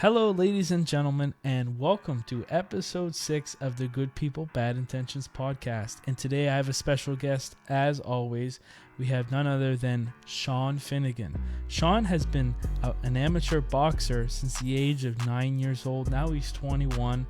Hello, ladies and gentlemen, and welcome to episode 6 of the Good People, Bad Intentions podcast. And today I have a special guest, as always. We have none other than Sean Finnigan. Sean has been an amateur boxer since the age of 9 years old. Now he's 21,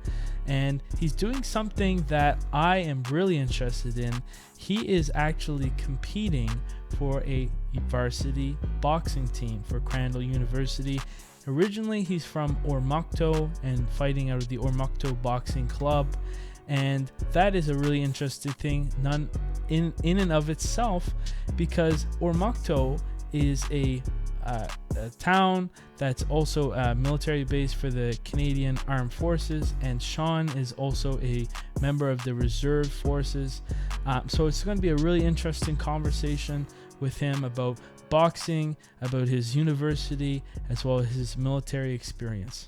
and he's doing something that I am really interested in. He is actually competing for a varsity boxing team for Crandall University. Originally, he's from Oromocto and fighting out of the Oromocto Boxing Club, and that is a really interesting thing, in and of itself, because Oromocto is a town that's also a military base for the Canadian Armed Forces, and Sean is also a member of the Reserve Forces. So it's going to be a really interesting conversation with him about boxing, about his university, as well as his military experience.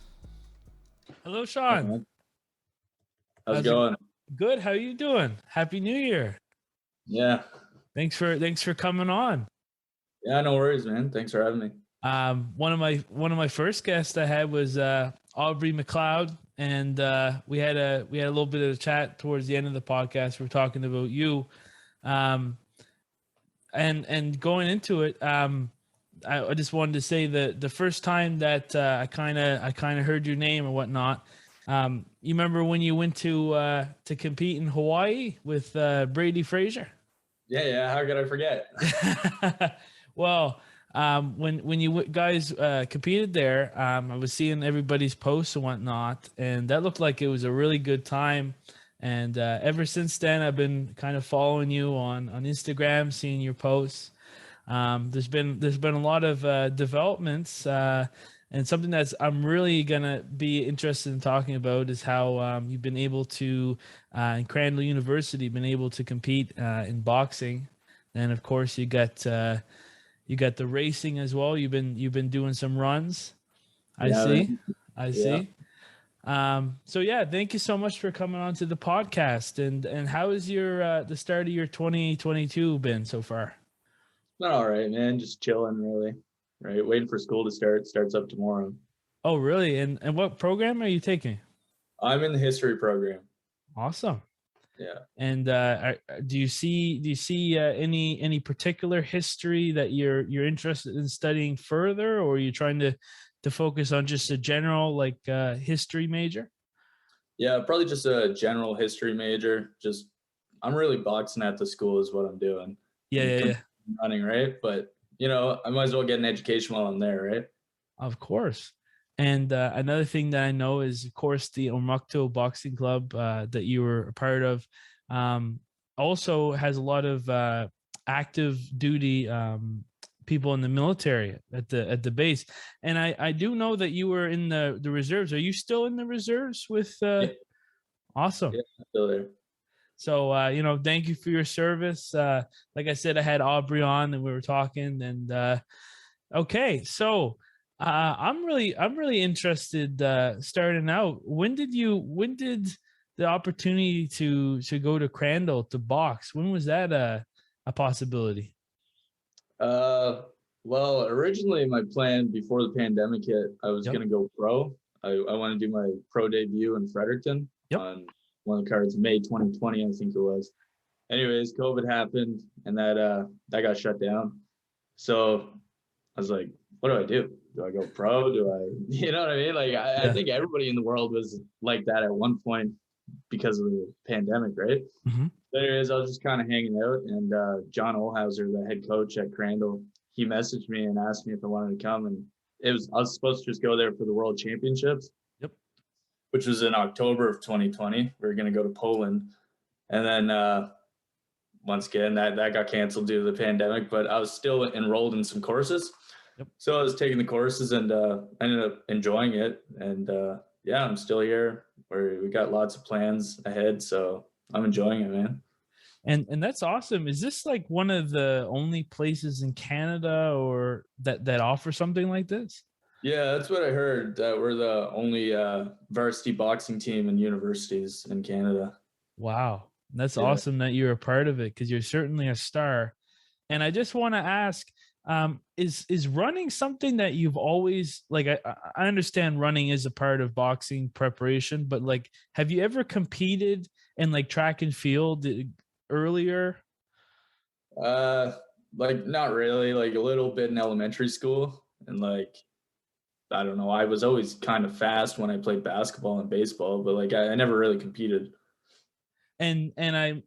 Hello, Sean. How's it going? Good. How are you doing? Happy New Year. Yeah. Thanks for coming on. Yeah, no worries, man. Thanks for having me. One of my first guests I had was Aubrey McLeod, and we had a little bit of a chat towards the end of the podcast. We were talking about you. And going into it, I just wanted to say that the first time that I kind of heard your name or whatnot, you remember when you went to compete in Hawaii with Brady Frazier? Yeah. How could I forget? Well, when you guys competed there, I was seeing everybody's posts and whatnot, and that looked like it was a really good time. And ever since then, I've been kind of following you on Instagram, seeing your posts. There's been a lot of developments, and something that's I'm really gonna be interested in talking about is how you've been able to in Crandall University been able to compete in boxing, and of course you got the racing as well. You've been doing some runs. I see. So yeah, thank you so much for coming on to the podcast. And how is your the start of your 2022 been so far? Not all right, man. Just chilling, really. Right, waiting for school to start. Starts up tomorrow. Oh, really? And what program are you taking? I'm in the history program. Awesome. Yeah. And do you see any particular history that you're interested in studying further, or are you trying to focus on just a general history major? Yeah, probably just a general history major. Just I'm really boxing at the school is what I'm doing. Yeah. Running, right? But I might as well get an education while I'm there, right? Of course. And another thing that I know is, of course, the Oromocto Boxing Club that you were a part of also has a lot of active duty people in the military at the base. And I do know that you were in the reserves. Are you still in the reserves with Yeah. Awesome. Yeah, I'm still there. So thank you for your service. Like I said, I had Aubrey on and we were talking, and okay, so I'm really interested starting out. When did the opportunity to go to Crandall to box, when was that a possibility? Well, originally my plan before the pandemic hit, I was Yep. going to go pro. I want to do my pro debut in Fredericton on one of the cards, May 2020, I think it was. Anyways, COVID happened and that got shut down. So I was like, what do I do? Do I go pro? Do I, you know what I mean? Like, I think everybody in the world was like that at one point because of the pandemic, right? Mm-hmm. But anyways, I was just kind of hanging out, and John Olhauser, the head coach at Crandall, he messaged me and asked me if I wanted to come, and I was supposed to just go there for the World Championships, which was in October of 2020. We were going to go to Poland, and then once again that got canceled due to the pandemic. But I was still enrolled in some courses, so I was taking the courses and ended up enjoying it, and yeah, I'm still here. We got lots of plans ahead, so I'm enjoying it, man. And that's awesome. Is this like one of the only places in Canada or that offer something like this? Yeah, that's what I heard, that we're the only varsity boxing team in universities in Canada. Wow. That's awesome that you're a part of it, because you're certainly a star. And I just want to ask, Is running something that you've always like? I understand running is a part of boxing preparation, but like, have you ever competed in like track and field earlier? Uh, like not really, like a little bit in elementary school, and like I don't know, I was always kind of fast when I played basketball and baseball, but like I never really competed. And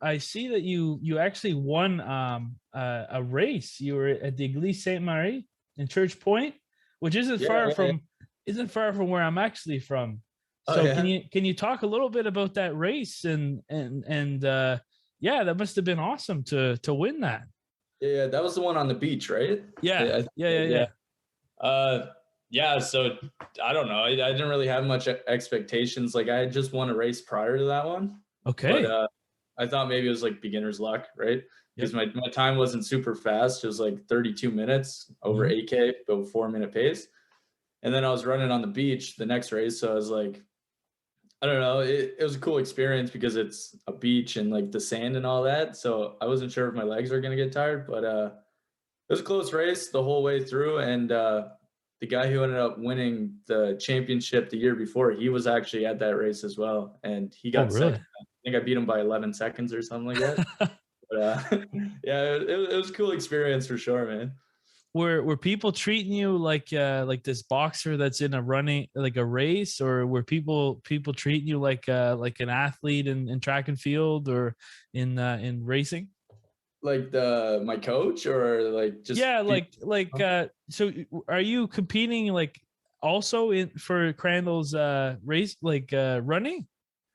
I see that you actually won a race. You were at the Église Sainte Marie in Church Point, which Yeah, yeah, yeah. isn't far from where I'm actually from. Oh So yeah. can you talk a little bit about that race and yeah, that must have been awesome to win that. Yeah, yeah, that was the one on the beach, right? Yeah, Yeah. yeah. Uh, yeah. So I don't know. I didn't really have much expectations. Like I had just won a race prior to that one, but Okay. I thought maybe it was like beginner's luck, right? Because Yep. my time wasn't super fast. It was like 32 minutes over Mhm. 8K, about 4 minute pace. And then I was running on the beach the next race. So I was like, I don't know. It was a cool experience because it's a beach and like the sand and all that. So I wasn't sure if my legs were gonna get tired, but it was a close race the whole way through. And the guy who ended up winning the championship the year before, he was actually at that race as well, and he Oh, got second. really? I think I beat him by 11 seconds or something like that. But yeah, it was a cool experience for sure, man. Were people treating you like this boxer that's in a running like a race, or were people treating you like an athlete in track and field or in racing? Like the my coach or like just Yeah, people. so are you competing like also in for Crandall's race like running?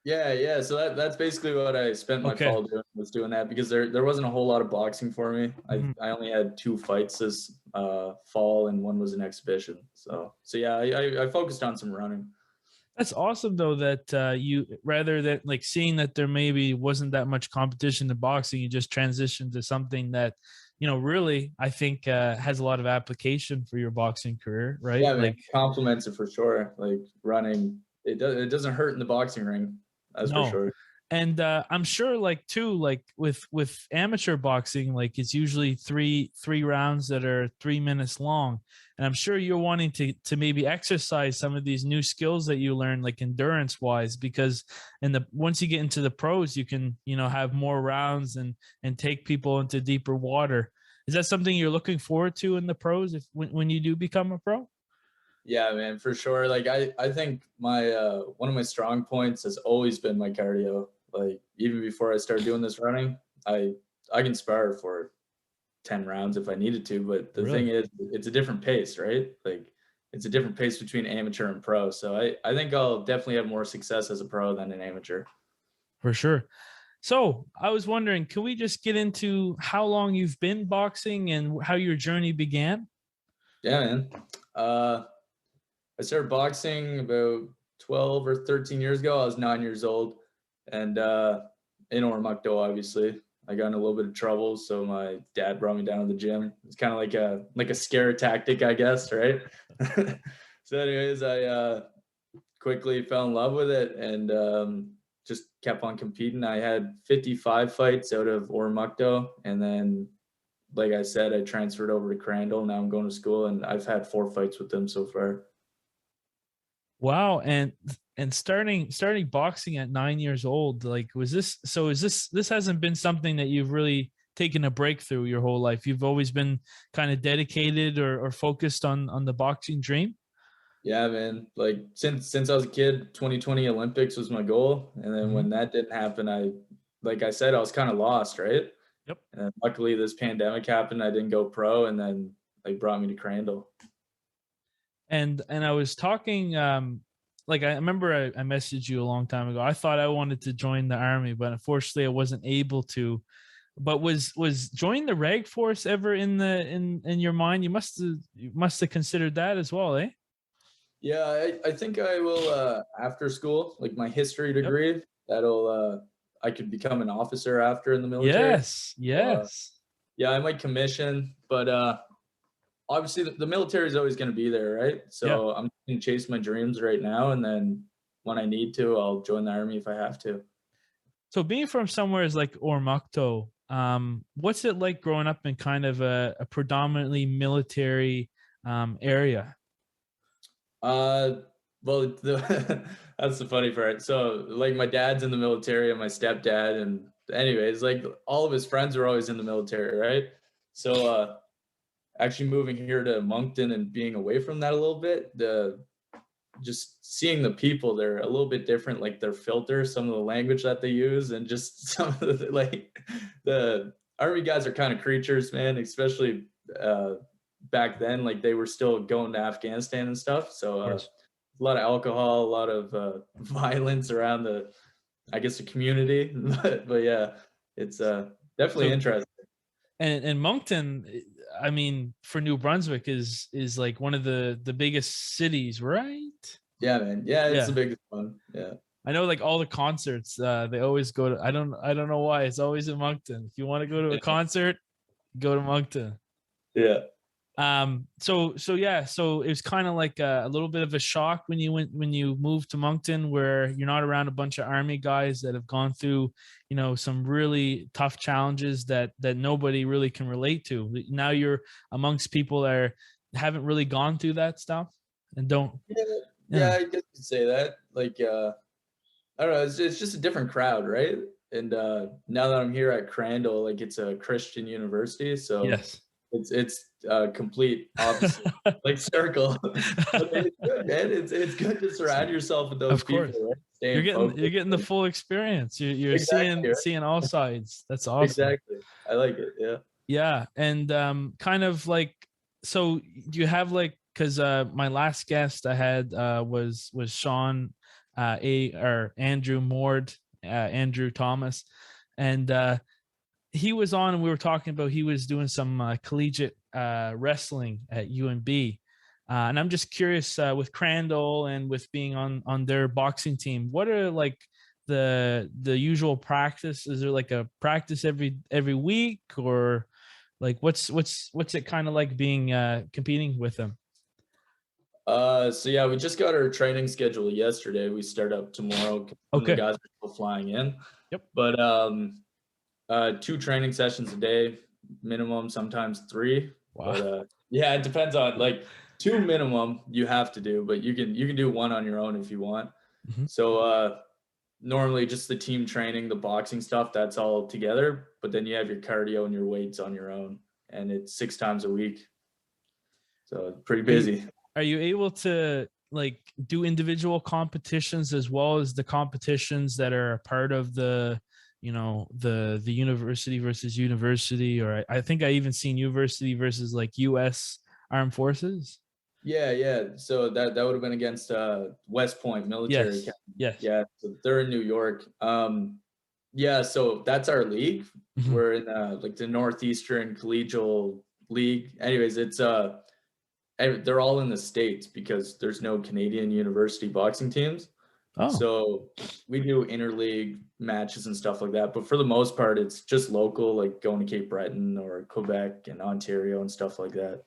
Yeah, yeah. So that's basically what I spent my Okay. fall doing, was doing that, because there wasn't a whole lot of boxing for me. I Mhm. I only had two fights this fall, and one was an exhibition. So yeah, I focused on some running. That's awesome though that you rather than like seeing that there maybe wasn't that much competition in boxing, you just transitioned to something that really I think has a lot of application for your boxing career, right? Yeah, man, Like compliments it for sure. Like running, it doesn't hurt in the boxing ring, that's for no. sure. And I'm sure like too like with amateur boxing like it's usually three rounds that are 3 minutes long, and I'm sure you're wanting to maybe exercise some of these new skills that you learn like endurance wise, because in the once you get into the pros you can have more rounds and take people into deeper water. Is that something you're looking forward to in the pros if when you do become a pro? Yeah, man, for sure. Like I think my one of my strong points has always been my cardio. Like even before I started doing this running, I I can spar for 10 rounds if I needed to, but the thing Really? is it's a different pace, right? Like it's a different pace between amateur and pro. So I think I'll definitely have more success as a pro than an amateur. For sure. So I was wondering, can we just get into how long you've been boxing and how your journey began? Yeah, man. Uh I started boxing about 12 or 13 years ago. I was 9 years old, and in Oromocto, obviously. I got in a little bit of trouble, so my dad brought me down to the gym. It's kind of like a scare tactic, I guess, right? So, anyways, I quickly fell in love with it, and just kept on competing. I had 55 fights out of Oromocto, and then, like I said, I transferred over to Crandall. Now I'm going to school, and I've had 4 fights with them so far. Wow, and starting boxing at 9 years old, like was this so is this hasn't been something that you've really taken a breakthrough your whole life? You've always been kind of dedicated or focused on the boxing dream? Yeah, man. Like since I was a kid, 2020 Olympics was my goal, and then Mhm. when that didn't happen, like I said, I was kind of lost, right? Yep. And luckily, this pandemic happened. I didn't go pro, and then like brought me to Crandall. And I was talking like I remember I messaged you a long time ago. I thought I wanted to join the army, but unfortunately I wasn't able to. But was joining the reg force ever in your mind? You must have considered that as well, eh? Yeah, I think I will after school, like my history Yep. degree. That'll I could become an officer after in the military. Yes, So, yes. yeah, I might commission, but obviously the military is always going to be there, right? Yeah. So I'm going to chase my dreams right now, and then when I need to, I'll join the army if I have to. So being from somewhere as like Oromocto, What's it like growing up in kind of a predominantly military area? Well, that's the funny part. So, like, my dad's in the military and my stepdad, and anyways, like, all of his friends are always in the military, right? So, actually moving here to Moncton and being away from that a little bit, just seeing the people, they're a little bit different, like their filter, some of the language that they use, and just some of the like the army guys are kind of creatures, man, especially back then, like they were still going to Afghanistan and stuff. So Of course. a lot of alcohol, a lot of violence around I guess the community. But yeah, it's definitely So interesting. and Moncton, I mean, for New Brunswick is like one of the biggest cities, right? Yeah, man. Yeah, it's the Yeah. biggest one. Yeah. I know like all the concerts, they always go to I don't know why. It's always in Moncton. If you want to go to a concert, go to Moncton. Yeah. So yeah, so it was kind of like a little bit of a shock when you moved to Moncton, where you're not around a bunch of army guys that have gone through, some really tough challenges that nobody really can relate to. Now you're amongst people that haven't really gone through that stuff and don't. Yeah, yeah, Yeah. I guess you could say that. Like, I don't know, it's just a different crowd, right? And now that I'm here at Crandall, like it's a Christian university, so Yes. it's a complete opposite like circle. But it's good, man. It's good to surround yourself with those Of people, course. right? You're Staying getting focused. the full experience. You're Exactly, right? seeing all sides. That's awesome. Exactly. I like it. Yeah. Yeah, and kind of like, so do you have like, because my last guest I had was Sean or Andrew Mord, Andrew Thomas, and he was on and we were talking about he was doing some collegiate wrestling at UNB. And I'm just curious, with Crandall and with being on their boxing team, what are like the usual practice? Is there like a practice every week, or like what's it kind of like being competing with them? So yeah, we just got our training schedule yesterday. We start up tomorrow. Some of the Okay. guys are still flying in. Yep. But 2 training sessions a day, minimum, sometimes 3. Wow. But yeah, it depends on, like, 2 minimum you have to do, but you can do 1 on your own if you want. Mhm. So normally just the team training, the boxing stuff, that's all together, but then you have your cardio and your weights on your own, and it's 6 times a week. So pretty busy. Are you able to like do individual competitions as well as the competitions that are a part of the the university versus university, or I think I even seen university versus like US Armed Forces? Yeah. So that would have been against West Point Military Yes. Academy. Yes. Yeah, so they're in New York. Yeah, so that's our league. Mhm. We're in like the Northeastern Collegial League. Anyways, it's they're all in the States because there's no Canadian university boxing teams. Oh, So we do interleague matches and stuff like that. But for the most part, it's just local, like going to Cape Breton or Quebec and Ontario and stuff like that.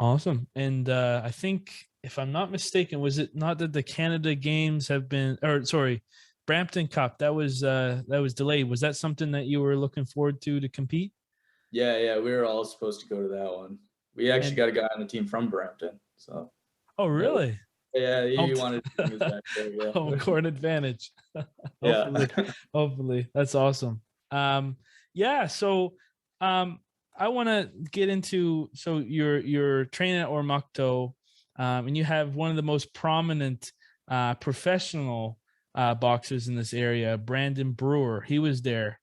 awesome. And I think, if I'm not mistaken, was it not that the Canada Games have been, or sorry, Brampton Cup, that was delayed? Was that something that you were looking forward to compete? Yeah, we were all supposed to go to that one. We actually And got a guy on the team from Brampton. So oh, yeah, really? he wanted to bring his back there. Yeah. Home court advantage. Yeah. Hopefully, that's awesome. Yeah. So, I want to get into, so you're training at Oromocto, and you have one of the most prominent professional boxers in this area, Brandon Brewer. He was there,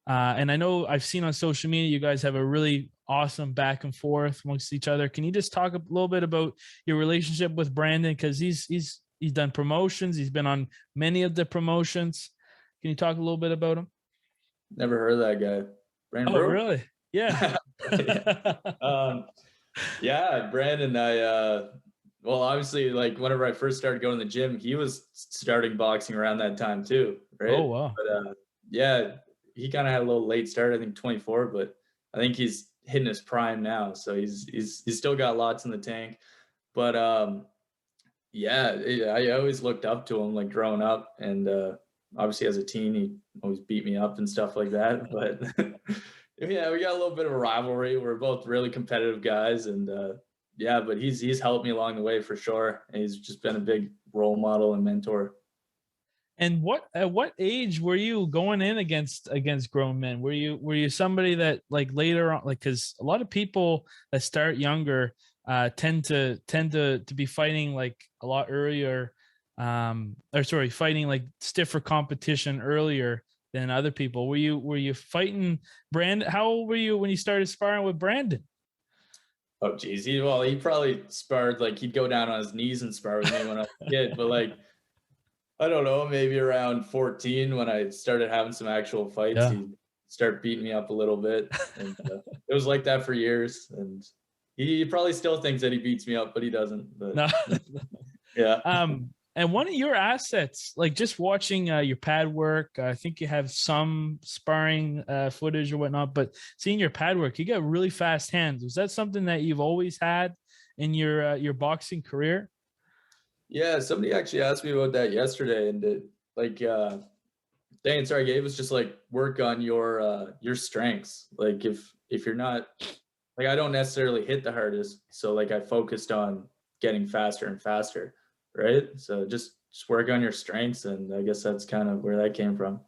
and I know I've seen on social media you guys have a really awesome back and forth amongst each other. Can you just talk a little bit about your relationship with Brandon? Because he's done promotions. He's been on many of the promotions. Can you talk a little bit about him? Never heard of that guy. Brandon Oh, Brewer? really? Yeah. Yeah. Yeah, Brandon, well, obviously, like whenever I first started going to the gym, he was starting boxing around that time too, Oh, right? wow. But yeah, he kind of had a little late start, I think 24, but I think he's hitting his prime now, so he's still got lots in the tank. But yeah, I always looked up to him like growing up, and obviously as a teen, he always beat me up and stuff like that. But Yeah, we got a little bit of a rivalry. We're both really competitive guys, and yeah, but he's helped me along the way for sure. And he's just been a big role model and mentor. And at what age were you going in against grown men? Were you somebody that like later on, like, because a lot of people that start younger tend to be fighting like a lot earlier, or sorry, fighting like stiffer competition earlier than other people. Were you fighting Brandon? How old were you when you started sparring with Brandon? Oh geez, he probably sparred, like he'd go down on his knees and spar with me when I was a kid, but like I don't know, maybe around 14 when I started having some actual fights, Yeah. he'd start beating me up a little bit, and it was like that for years. And he probably still thinks that he beats me up, but he doesn't. But No. yeah, And one of your assets, like just watching your pad work, I think you have some sparring footage or whatnot, but seeing your pad work, you got really fast hands. Was that something that you've always had in your boxing career? yeah. Somebody actually asked me about that yesterday, and like the answer I gave was just like work on your strengths. Like if you're not, like I don't necessarily hit the hardest, so like I focused on getting faster and faster, right? So just work on your strengths, and I guess that's kind of where that came from.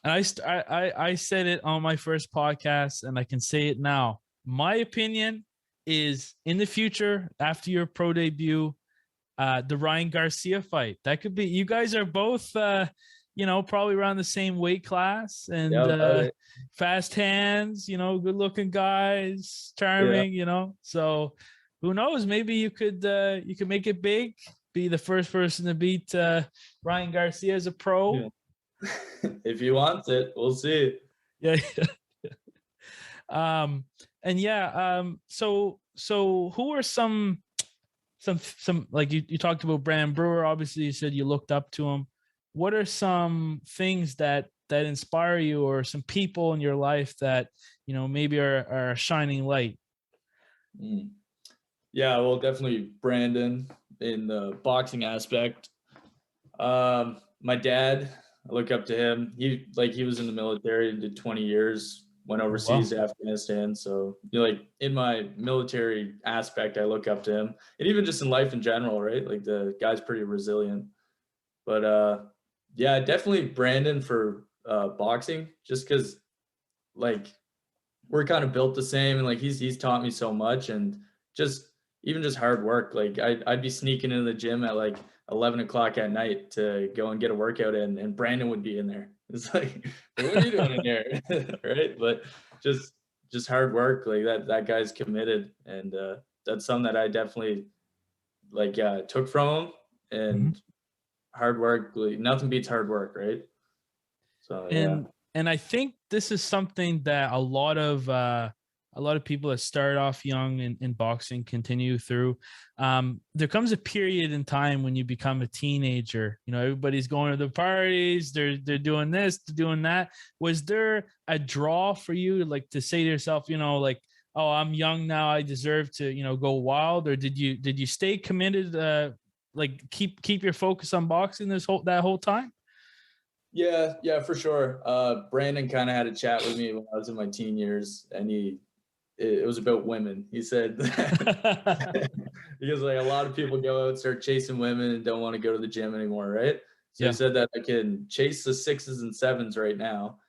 And I said it on my first podcast, and I can say it now. My opinion is in the future, after your pro debut, the Ryan Garcia fight. That could be. You guys are both, probably around the same weight class, and Yeah, about it. fast hands. Good looking guys, Yeah, charming. So who knows? Maybe you could make it big. Be the first person to beat Ryan Garcia as a pro. yeah. If he wants it, we'll see. Yeah. um, and yeah. So who are some like you talked about Brand Brewer, obviously you said you looked up to him. What are some things that inspire you, or some people in your life that maybe are a shining light? Mm. Yeah, well, definitely Brandon in the boxing aspect. My dad, I look up to him. He was in the military and did 20 years, went Oh, overseas wow. to Afghanistan. So like in my military aspect, I look up to him. And even just in life in general, right? Like the guy's pretty resilient. But yeah, definitely Brandon for boxing, just because like we're kind of built the same, and like he's taught me so much, and just even just hard work. Like I'd be sneaking into the gym at like 11 o'clock at night to go and get a workout in, and Brandon would be in there. It's like what are you doing in here? Right? But just hard work, like that guy's committed, and that's something that I definitely like took from him. Mhm. And hard work, like, nothing beats hard work, right? So yeah. And I think this is something that a lot of people that start off young in boxing continue through. There comes a period in time when you become a teenager. Everybody's going to the parties, they're doing this, they're doing that. Was there a draw for you, like to say to yourself, like, oh, I'm young now, I deserve to, go wild? Or did you stay committed, like keep your focus on boxing that whole time? Yeah, yeah, for sure. Brandon kind of had a chat with me when I was in my teen years, and it was about women. He said because like a lot of people go out and start chasing women and don't want to go to the gym anymore, right? So he Yeah. said that I can chase the sixes and sevens right now,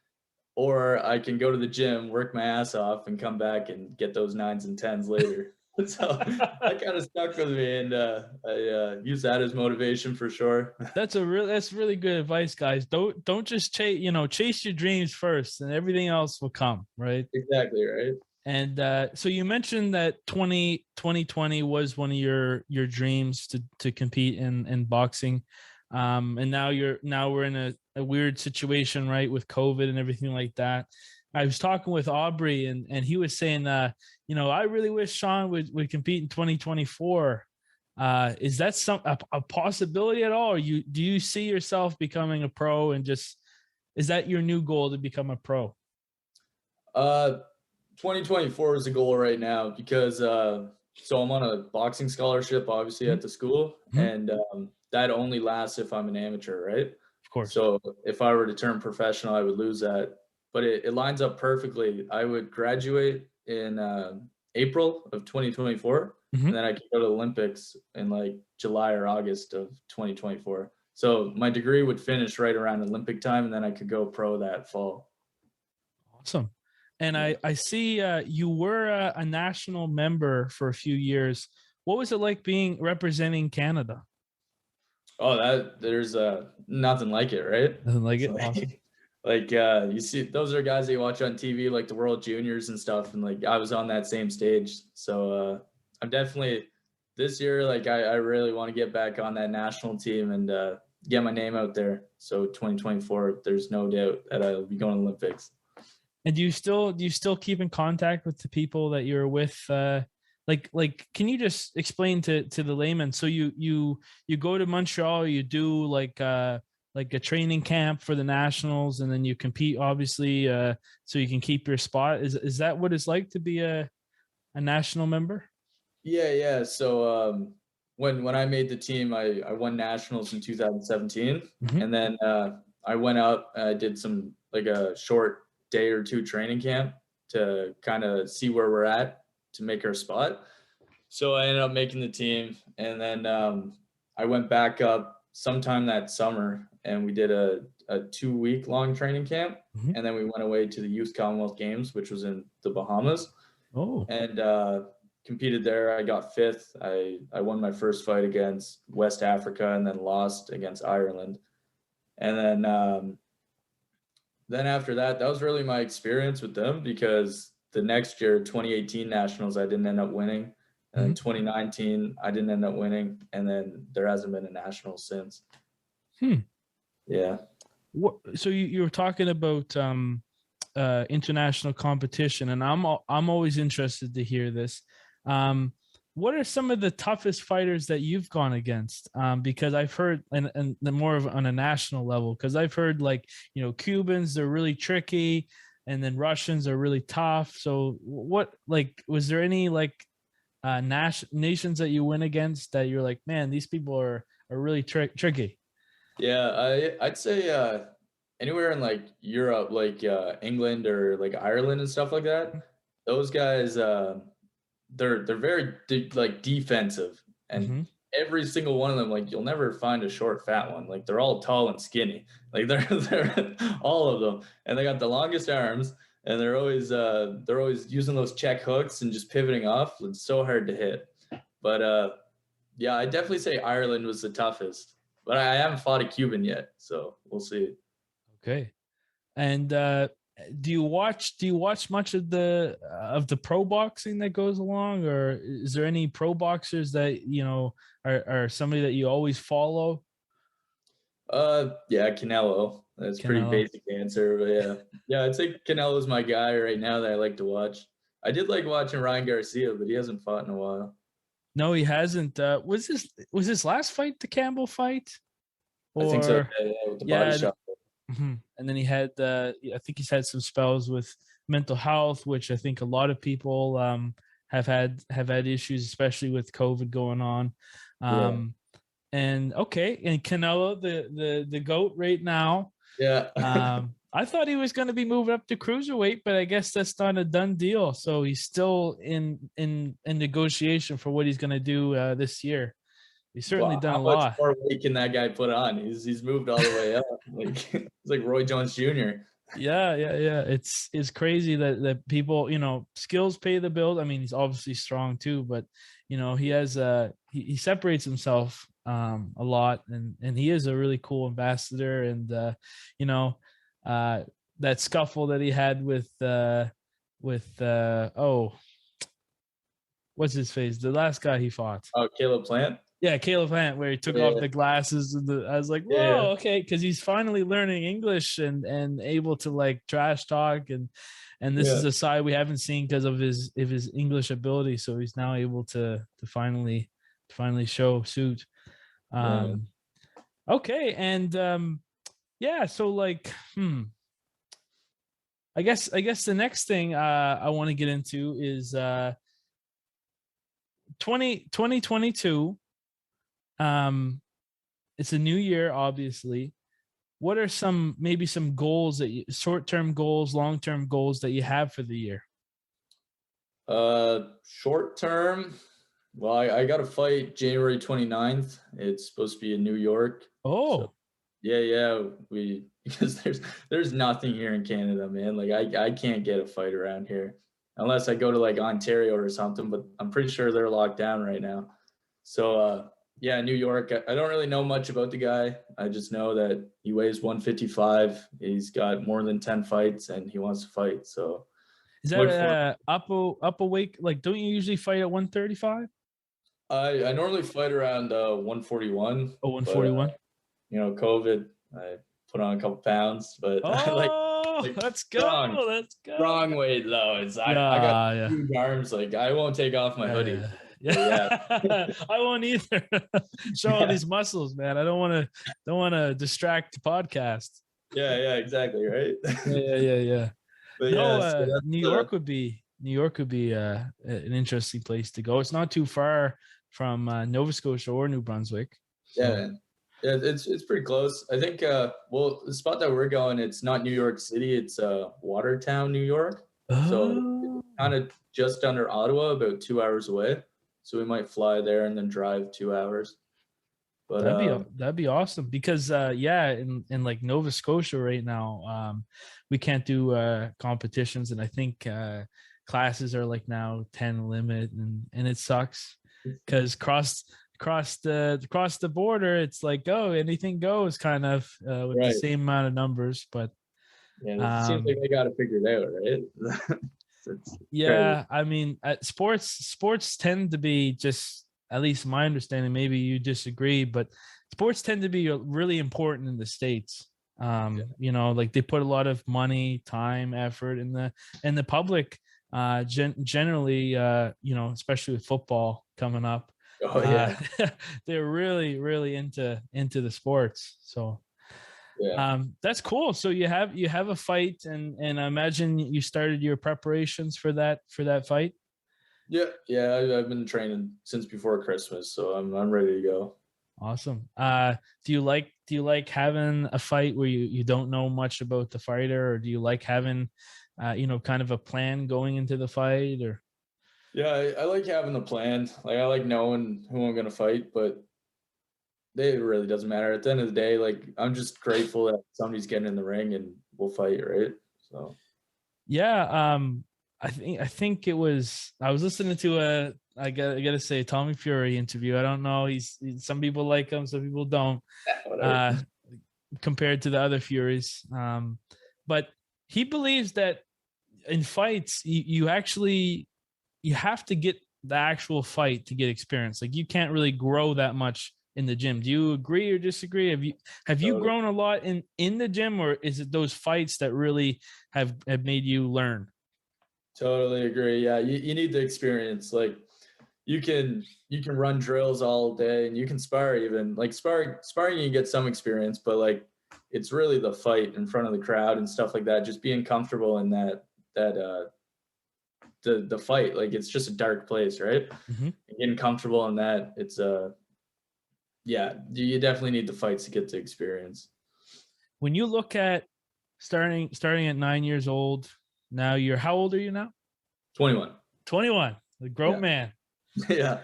or I can go to the gym, work my ass off, and come back and get those nines and tens later. So that kind of stuck with me, and I use that as motivation for sure. That's really good advice, guys. Don't just chase your dreams first, and everything else will come, right? Exactly right. And so you mentioned that 2020 was one of your dreams to compete in boxing, and now we're in a weird situation, right, with COVID and everything like that. I was talking with Aubrey, and he was saying, I really wish Sean would compete in 2024. Is that a possibility at all? Or do you see yourself becoming a pro, and just is that your new goal, to become a pro? Uh, 2024 is a goal right now because so I'm on a boxing scholarship, obviously Mhm. at the school, Mhm. and that only lasts if I'm an amateur, right? Of course. So if I were to turn professional, I would lose that. but it lines up perfectly. I would graduate in April of 2024, and then I could go to the Olympics in like July or August of 2024. So my degree would finish right around Olympic time, and then I could go pro that fall. Awesome. And I see you were a national member for a few years. What was it like being representing Canada? Oh, there's nothing like it, right? Nothing like it. Like, Awesome. like you see, those are guys that you watch on TV, like the World Juniors and stuff, and like I was on that same stage. So I'm definitely this year, like I really want to get back on that national team and get my name out there. So 2024, there's no doubt that I'll be going to Olympics. And do you still keep in contact with the people that you're with? Like, can you just explain to the layman? So you go to Montreal, you do like a training camp for the nationals, and then you compete, obviously, so you can keep your spot. Is that what it's like to be a national member? Yeah. So when I made the team, I won nationals in 2017, and then I went out. I did some like a short day or two training camp to kind of see where we're at to make our spot. So I ended up making the team, and then I went back up sometime that summer, and we did a 2-week long training camp, and then we went away to the Youth Commonwealth Games, which was in the Bahamas. Oh, and competed there. I got 5th. I won my first fight against West Africa, and then lost against Ireland. And then after that was really my experience with them, because the next year, 2018 nationals, I didn't end up winning. And then 2019, I didn't end up winning. And then there hasn't been a national since. Yeah. So you were talking about international competition, and I'm always interested to hear this. What are some of the toughest fighters that you've gone against? Because I've heard, and more of on a national level, because I've heard like, Cubans, they're really tricky, and then Russians are really tough. So what, like, was there any like nations that you went against that you're like, man, these people are really tricky? Yeah, I'd say anywhere in like Europe, like England or like Ireland and stuff like that. Those guys, they're very like defensive, and every single one of them, like you'll never find a short fat one. Like they're all tall and skinny. Like they're all of them, and they got the longest arms, and they're always using those check hooks and just pivoting off. It's so hard to hit. But yeah, I definitely say Ireland was the toughest. But I haven't fought a Cuban yet, so we'll see. Okay. And do you watch much of the pro boxing that goes along, or is there any pro boxers that are somebody that you always follow? Yeah, Canelo. That's a pretty basic answer, but yeah, I'd say Canelo's my guy right now that I like to watch. I did like watching Ryan Garcia, but he hasn't fought in a while. No, he hasn't. Was this last fight the Campbell fight? I think so. Yeah, with the body shot. And then he had, I think he's had some spells with mental health, which I think a lot of people have had issues, especially with COVID going on. And Canelo, the GOAT right now. Yeah. I thought he was going to be moving up to cruiserweight, but I guess that's not a done deal. So he's still in negotiation for what he's going to do this year. He's certainly done a lot. How much more weight can that guy put on? He's moved all the way up. Like it's like Roy Jones Jr. Yeah. It's crazy that people, skills pay the bill. I mean, he's obviously strong too, but he has he separates himself a lot, and he is a really cool ambassador. And that scuffle that he had with what's his face? The last guy he fought. Oh, Caleb Plant. Yeah, Caleb Plant, where he took off the glasses, and I was like, whoa, okay, because he's finally learning English and able to like trash talk, and this is a side we haven't seen because of his English ability. So he's now able to finally show suit. Okay, and so like, I guess the next thing I want to get into is 2022. It's a new year, obviously. what are maybe some goals that short-term goals, long-term goals that you have for the year? Short term, well, I got to fight January 29th. It's supposed to be in New York. Oh, so, yeah. Because there's nothing here in Canada, man. Like I can't get a fight around here unless I go to like Ontario or something. But I'm pretty sure they're locked down right now. So yeah, New York. I don't really know much about the guy. I just know that he weighs 155. He's got more than 10 fights, and he wants to fight. So. is that up a weight? Like, don't you usually fight at 135? I normally fight around 141. Oh, 141. COVID, I put on a couple pounds, but I like let's strong, go. Let's go. Strong weight though. I got huge arms. Like I won't take off my hoodie. Yeah. I won't either. Show all these muscles, man. I don't want to distract the podcast. Yeah, exactly, right? Yeah. But so New York would be an interesting place to go. It's not too far from Nova Scotia or New Brunswick. So. Yeah, it's pretty close. I think the spot that we're going, it's not New York City, it's Watertown, New York. So it's kind of just under Ottawa, about 2 hours away. So we might fly there and then drive 2 hours. But that'd be awesome because in like Nova Scotia right now, we can't do competitions, and I think classes are like now 10 limit, and it sucks because across the border it's like anything goes kind of with the same amount of numbers, but it seems like they got to figure it out, right? Yeah, I mean, sports tend to be, just at least my understanding, maybe you disagree, but sports tend to be really important in the States. Like they put a lot of money, time, effort in the public, generally, especially with football coming up. They're really, really into the sports. So that's cool. So you have a fight, and I imagine you started your preparations for that fight. Yeah, I've been training since before Christmas, so I'm ready to go. Awesome. Do you like having a fight where you don't know much about the fighter, or do you like having kind of a plan going into the fight? Or yeah, I like having the plan. Like I like knowing who I'm gonna fight, but it really doesn't matter. At the end of the day, like I'm just grateful that somebody's getting in the ring and we'll fight, right? So yeah, I think it was, I was listening to I gotta say, Tommy Fury interview. I don't know, he's some people like him, some people don't. Compared to the other Furies, but he believes that in fights you have to get the actual fight to get experience. Like you can't really grow that much in the gym. Do you agree or disagree? Have you grown a lot in the gym, or is it those fights that really have made you learn? Totally agree. Yeah, you need the experience. Like you can run drills all day, and you can spar even. Like sparring you get some experience, but like it's really the fight in front of the crowd and stuff like that. Just being comfortable in that the fight. Like it's just a dark place, right? Mm-hmm. Getting comfortable in that, it's you definitely need the fights to get the experience. When you look at starting at 9 years old, now how old are you now? 21. 21, the grown man. Yeah.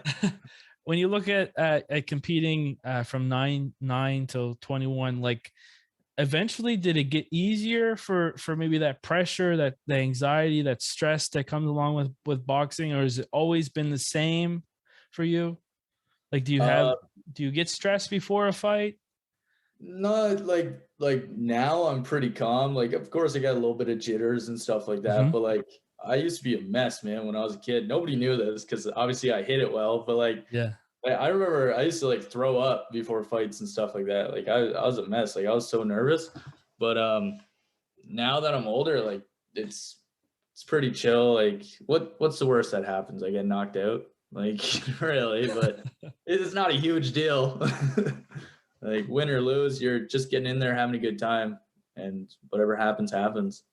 When you look at competing from 9 till 21, like eventually did it get easier for maybe that pressure, that the anxiety, that stress that comes along with boxing, or has it always been the same for you? Like do you get stressed before a fight? No, like now I'm pretty calm. Like of course I got a little bit of jitters and stuff like that, but like I used to be a mess, man, when I was a kid. Nobody knew this because obviously I hit it well, but like I remember I used to like throw up before fights and stuff like that. Like I was a mess. Like I was so nervous. But now that I'm older, like it's pretty chill. Like what's the worst that happens? I get knocked out. Like really, but it's not a huge deal. Like win or lose, you're just getting in there having a good time, and whatever happens happens.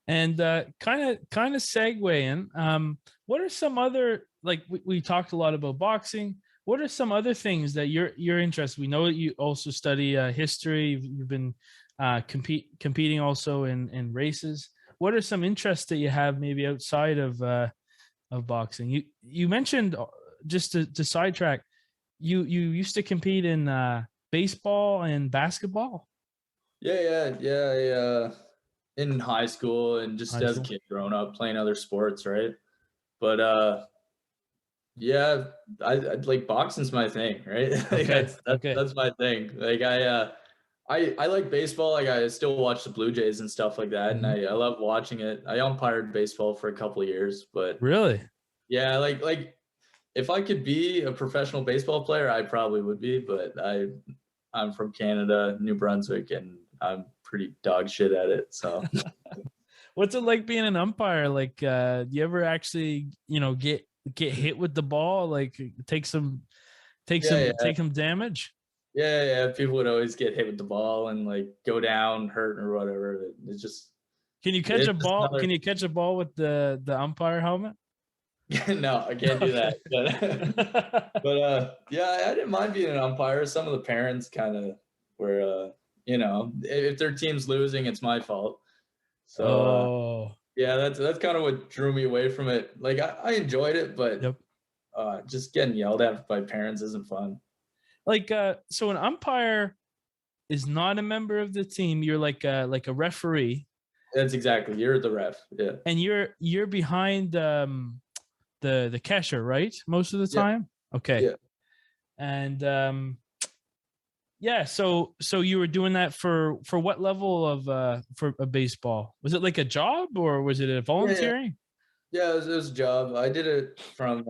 And kind of segueing, what are some other, like we talked a lot about boxing. What are some other things that you're interested? We know that you also study history. You've been competing also in races. What are some interests that you have maybe outside of boxing? You mentioned, just to sidetrack, you used to compete in baseball and basketball. Yeah. In high school and just High as a school. kid growing up playing other sports, right? But yeah, I like boxing's my thing, right? Like Okay. Okay. that's my thing. Like I like baseball. Like I still watch the Blue Jays and stuff like that, and Mhm. I love watching it. I umpired baseball for a couple of years, but Really? yeah, like if I could be a professional baseball player, I probably would be. But I'm from Canada, New Brunswick, and I'm pretty dog shit at it. So What's it like being an umpire? Like, do you ever actually, get hit with the ball? Like, take some, yeah. take some damage? Yeah. People would always get hit with the ball and like go down, hurt or whatever. It's just Can you catch it's a just ball? another. Can you catch a ball with the umpire helmet? No, I can't do Okay. that. But yeah, I didn't mind being an umpire. Some of the parents kind of were, if their team's losing, it's my fault. So Oh, yeah, that's kind of what drew me away from it. Like I enjoyed it, but yep. just getting yelled at by parents isn't fun. Like, so an umpire is not a member of the team. You're like a referee, That's exactly. You're the ref. Yeah. and you're behind the catcher, right? Most of the Yeah. time. Okay. Yeah. And yeah, so you were doing that for what level of for a baseball? Was it like a job or was it a Yeah. volunteering? Yeah, it was a job. I did it from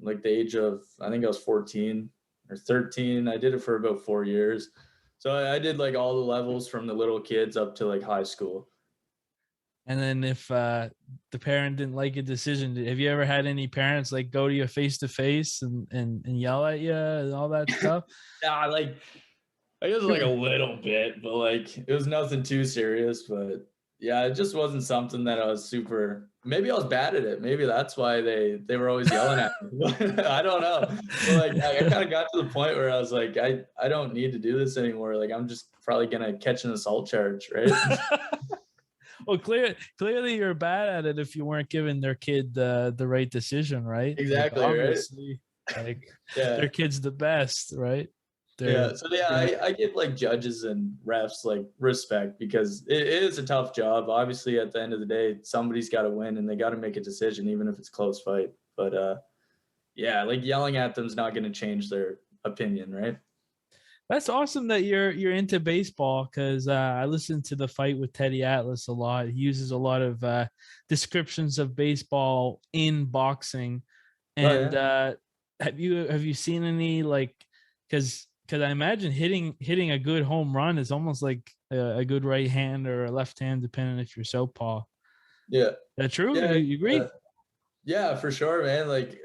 like the age of, I think I was 14 or 13. I did it for about 4 years. So I did like all the levels from the little kids up to like high school. And then if the parent didn't like a decision, have you ever had any parents like go to you face to face and yell at you and all that stuff? Yeah, like I guess like a little bit, but like it was nothing too serious. But yeah, it just wasn't something that I was super. Maybe I was bad at it. Maybe that's why they were always yelling at me. I don't know. But like I kind of got to the point where I was like, I don't need to do this anymore. Like I'm just probably gonna catch an assault charge, right? Well, clearly you're bad at it if you weren't giving their kid the right decision, right? Like Exactly, right? obviously, like Yeah. their kid's the best, right? Yeah. They're So yeah, gonna I give like judges and refs like respect because it is a tough job. Obviously, at the end of the day, somebody's got to win and they got to make a decision, even if it's a close fight. But yeah, like yelling at them's not going to change their opinion, right? That's awesome that you're into baseball because I listen to the Fight with Teddy Atlas a lot. He uses a lot of descriptions of baseball in boxing. Oh And yeah. have you seen any like because I imagine hitting a good home run is almost like a good right hand or a left hand, depending if you're southpaw. Is Yeah. that true? Yeah. You agree? Yeah, for sure, man. Like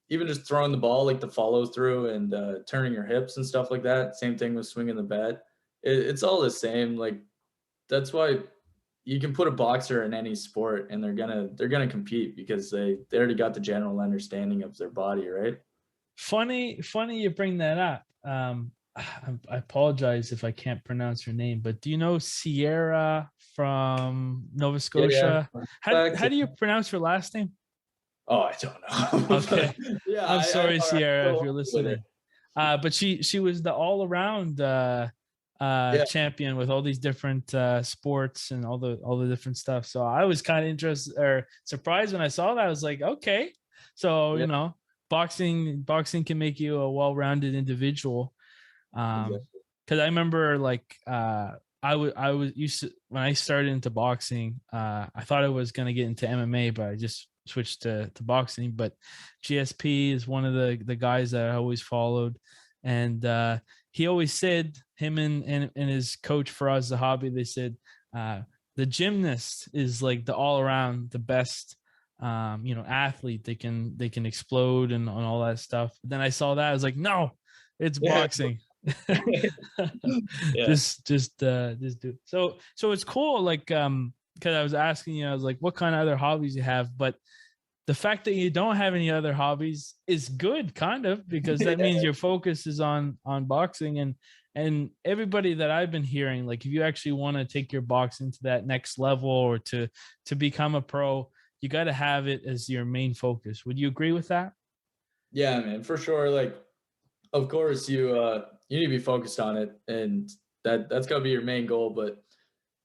even just throwing the ball, like the follow through and turning your hips and stuff like that. Same thing with swinging the bat. It's all the same. Like that's why you can put a boxer in any sport and they're gonna compete because they already got the general understanding of their body, right? Funny you bring that up. I apologize if I can't pronounce your name, but do you know Sierra from Nova Yeah. Scotia? How Back how to, do you pronounce her last name? oh, I don't know. Okay, Yeah, I'm I sorry, know her. I Sierra, if go you're with her. listening. But she was the all around Yeah, champion with all these different sports and all the different stuff. So I was kind of interested or surprised when I saw that. I was like, okay, so yeah, boxing can make you a well-rounded individual. exactly. Because I remember like I was used to when I started into boxing. I thought I was gonna get into MMA, but I just switched to boxing. But GSP is one of the guys that I always followed, and he always said him and his coach for us the hobby. They said the gymnast is like the all around the best. Athlete. They can explode and all that stuff. But then I saw that I was like, no, it's Yeah, boxing. yeah. just do it. So it's cool, like because I was asking you, I was like, what kind of other hobbies you have? But the fact that you don't have any other hobbies is good, kind of, because that means your focus is on boxing. And everybody that I've been hearing, like if you actually want to take your boxing to that next level or to become a pro, you got to have it as your main focus. Would you agree with that? Yeah, man, for sure. Like, of course, you need to be focused on it, and that's gotta be your main goal. But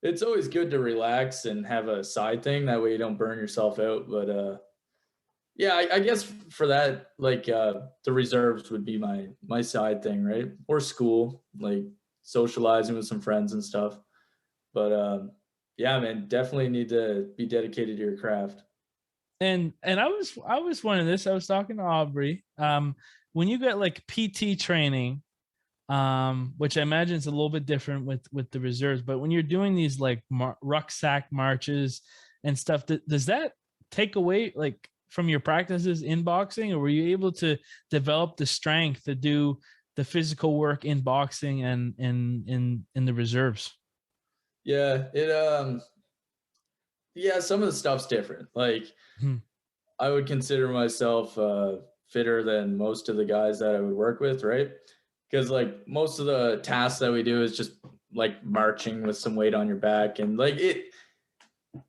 it's always good to relax and have a side thing. That way, you don't burn yourself out. But yeah, I guess for that, like the reserves would be my side thing, right? Or school, like socializing with some friends and stuff. But yeah, man, definitely need to be dedicated to your craft. And I was one of this. I was talking to Aubrey. When you get like PT training, which I imagine is a little bit different with the reserves, but when you're doing these like rucksack marches and stuff, does that take away like from your practices in boxing, or were you able to develop the strength to do the physical work in boxing and in the reserves? Yeah, yeah, some of the stuff's different. Like Hmm. I would consider myself fitter than most of the guys that I would work with, right? Because like most of the tasks that we do is just like marching with some weight on your back, and like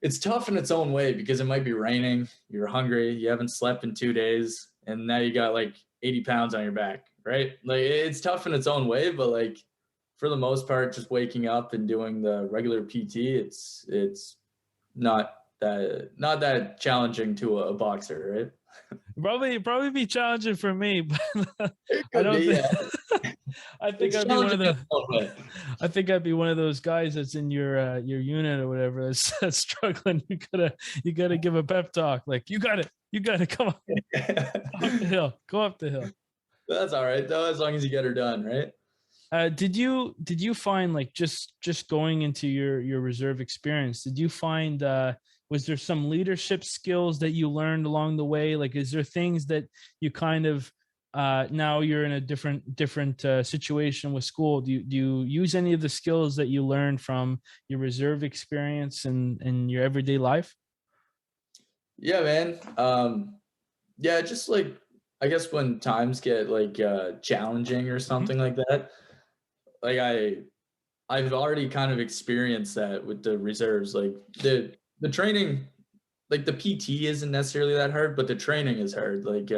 it's tough in its own way because it might be raining, you're hungry, you haven't slept in 2 days, and now you got like 80 pounds on your back, right? Like it's tough in its own way, but like for the most part, just waking up and doing the regular PT, it's not that challenging to a boxer, right? Probably be challenging for me, but It I could don't be, think yeah. I think It's I'd be one challenging of in the its own way. I think I'd be one of those guys that's in your unit or whatever that's struggling. You gotta give a pep talk. Like you got it. Come on, go up the hill. Go up the hill. That's all right though, as long as you get her done, right? Did you find like just going into your reserve experience? Did you find was there some leadership skills that you learned along the way? Like, is there things that you kind of now you're in a different situation with school? Do you use any of the skills that you learned from your reserve experience and your everyday life? Yeah, man. Yeah, just like I guess when times get like challenging or Mhm. something like that, like I've already kind of experienced that with the reserves. Like the training, like the PT isn't necessarily that hard, but the training is hard. Like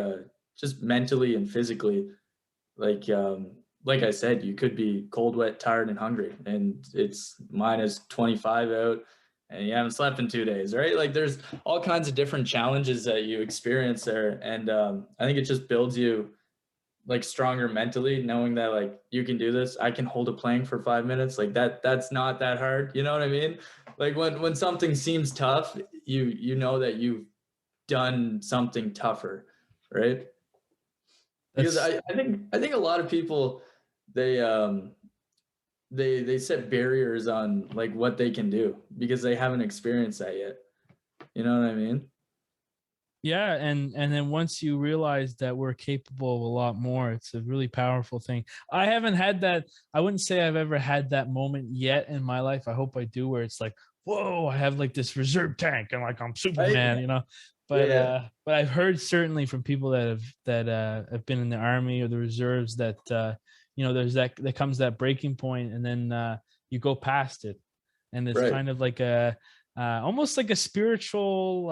just mentally and physically. Like I said, you could be cold, wet, tired, and hungry, and it's -25 out, and you haven't slept in 2 days, right? Like there's all kinds of different challenges that you experience there, and I think it just builds you like stronger mentally, knowing that like you can do this. I can hold a plank for 5 minutes, like that's not that hard. You know what I mean? Like when something seems tough, you know that you've done something tougher, right? Because That's I think a lot of people they they set barriers on like what they can do because they haven't experienced that yet. You know what I mean? Yeah, and then once you realize that we're capable of a lot more, it's a really powerful thing. I haven't had that. I wouldn't say I've ever had that moment yet in my life. I hope I do, where it's like, whoa, I have like this reserve tank and like I'm Right? Superman, you know. Yeah, But yeah. but I've heard certainly from people that have been in the army or the reserves that there's that comes that breaking point, and then you go past it, and it's Right. kind of like a almost like a spiritual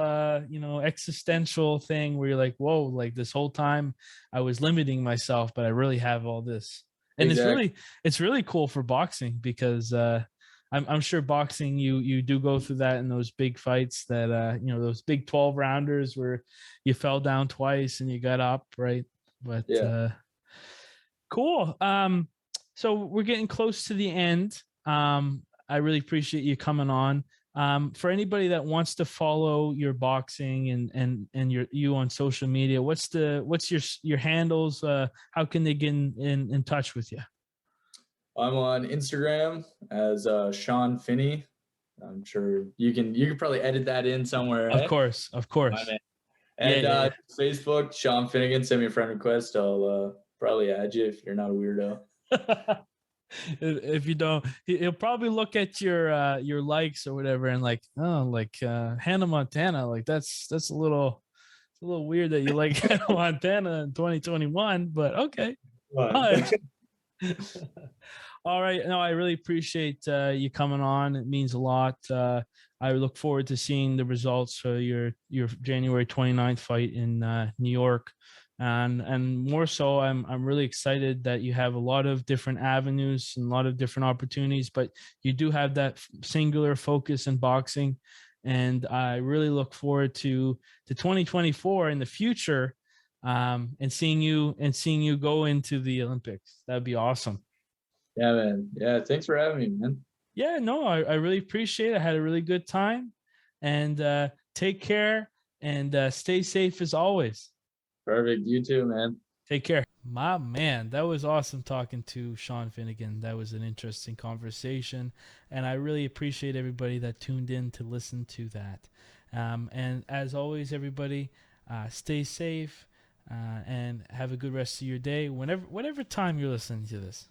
existential thing where you're like, whoa, like this whole time I was limiting myself, but I really have all this. And it's Exactly. really cool for boxing because I'm sure boxing you do go through that in those big fights that those big 12 rounders where you fell down twice and you got up, right? But Yeah. cool. So we're getting close to the end. I really appreciate you coming on. For anybody that wants to follow your boxing and you on social media, what's your handles? How can they get in touch with you? I'm on Instagram as Sean Finney. I'm sure you can probably edit that in somewhere, Of eh? course, of My course. man. Yeah, And yeah, Facebook, Sean Finnigan, send me a friend request. I'll probably add you if you're not a weirdo. yeah. If you don't, he'll probably look at your likes or whatever and like, oh, like Hannah Montana, like that's a little a little weird that you like Montana in 2021, but okay. All right. No, I really appreciate you coming on. It means a lot. I look forward to seeing the results for your January 29th fight in New York. And more so, I'm really excited that you have a lot of different avenues and a lot of different opportunities, but you do have that singular focus in boxing. And I really look forward to 2024 in the future, and seeing you go into the Olympics. That'd be awesome. Yeah, man. Yeah, thanks for having me, man. Yeah, no, I really appreciate it. I had a really good time. And take care and stay safe as always. Perfect. You too, man. Take care. My man, that was awesome talking to Sean Finnigan. That was an interesting conversation. And I really appreciate everybody that tuned in to listen to that. And as always, everybody, stay safe and have a good rest of your day, whatever time you're listening to this.